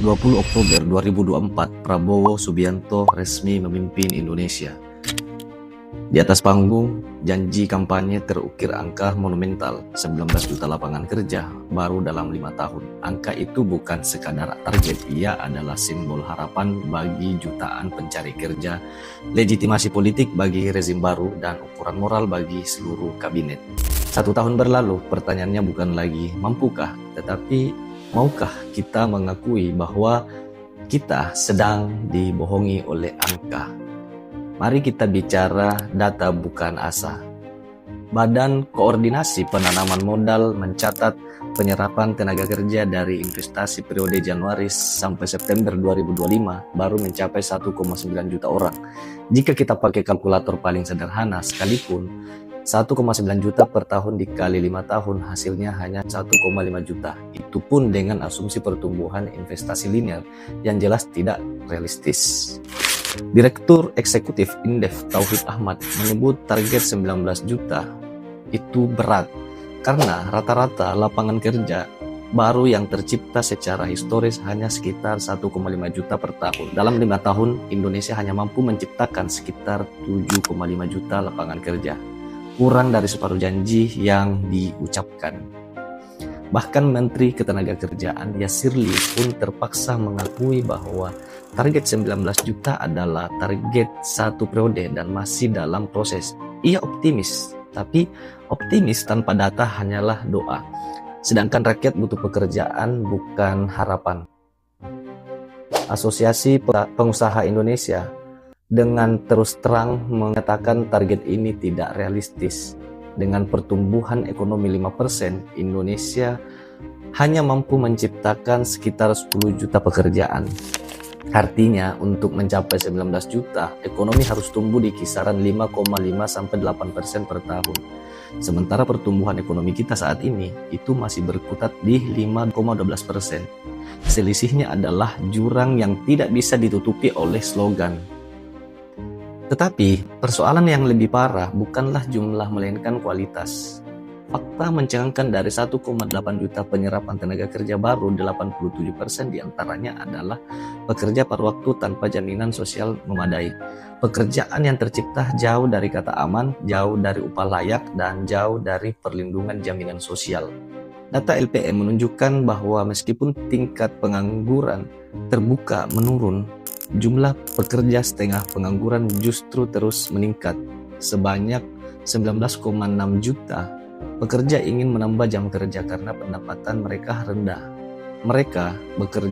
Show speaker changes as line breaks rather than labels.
20 Oktober 2024, Prabowo Subianto resmi memimpin Indonesia. Di atas panggung, janji kampanye terukir angka monumental, 19 juta lapangan kerja baru dalam 5 tahun. Angka itu bukan sekadar target, ia adalah simbol harapan bagi jutaan pencari kerja, legitimasi politik bagi rezim baru, dan ukuran moral bagi seluruh kabinet. 1 tahun berlalu, pertanyaannya bukan lagi mampukah, tetapi maukah kita mengakui bahwa kita sedang dibohongi oleh angka? Mari kita bicara data bukan asa. Badan Koordinasi Penanaman Modal mencatat penyerapan tenaga kerja dari investasi periode Januari sampai September 2025 baru mencapai 1,9 juta orang. Jika kita pakai kalkulator paling sederhana sekalipun, 1,9 juta per tahun dikali 5 tahun hasilnya hanya 1,5 juta. Itu pun dengan asumsi pertumbuhan investasi linear yang jelas tidak realistis. Direktur Eksekutif Indef Tauhid Ahmad menyebut target 19 juta itu berat karena rata-rata lapangan kerja baru yang tercipta secara historis hanya sekitar 1,5 juta per tahun. Dalam 5 tahun, Indonesia hanya mampu menciptakan sekitar 7,5 juta lapangan kerja. Kurang dari separuh janji yang diucapkan. Bahkan Menteri Ketenagakerjaan Yasirli pun terpaksa mengakui bahwa target 19 juta adalah target satu periode dan masih dalam proses. Ia optimis, tapi optimis tanpa data hanyalah doa. Sedangkan rakyat butuh pekerjaan, bukan harapan. Asosiasi Pengusaha Indonesia dengan terus terang mengatakan target ini tidak realistis. Dengan pertumbuhan ekonomi 5%, Indonesia hanya mampu menciptakan sekitar 10 juta pekerjaan. Artinya, untuk mencapai 19 juta, ekonomi harus tumbuh di kisaran 5,5-8% per tahun. Sementara pertumbuhan ekonomi kita saat ini itu masih berkutat di 5,12%. Selisihnya adalah jurang yang tidak bisa ditutupi oleh slogan. Tetapi, persoalan yang lebih parah bukanlah jumlah melainkan kualitas. Fakta mencengangkan dari 1,8 juta penyerapan tenaga kerja baru, 87% diantaranya adalah pekerja paruh waktu tanpa jaminan sosial memadai. Pekerjaan yang tercipta jauh dari kata aman, jauh dari upah layak, dan jauh dari perlindungan jaminan sosial. Data LPM menunjukkan bahwa meskipun tingkat pengangguran terbuka menurun, jumlah pekerja setengah pengangguran justru terus meningkat. Sebanyak 19,6 juta pekerja ingin menambah jam kerja karena pendapatan mereka rendah. Mereka bekerja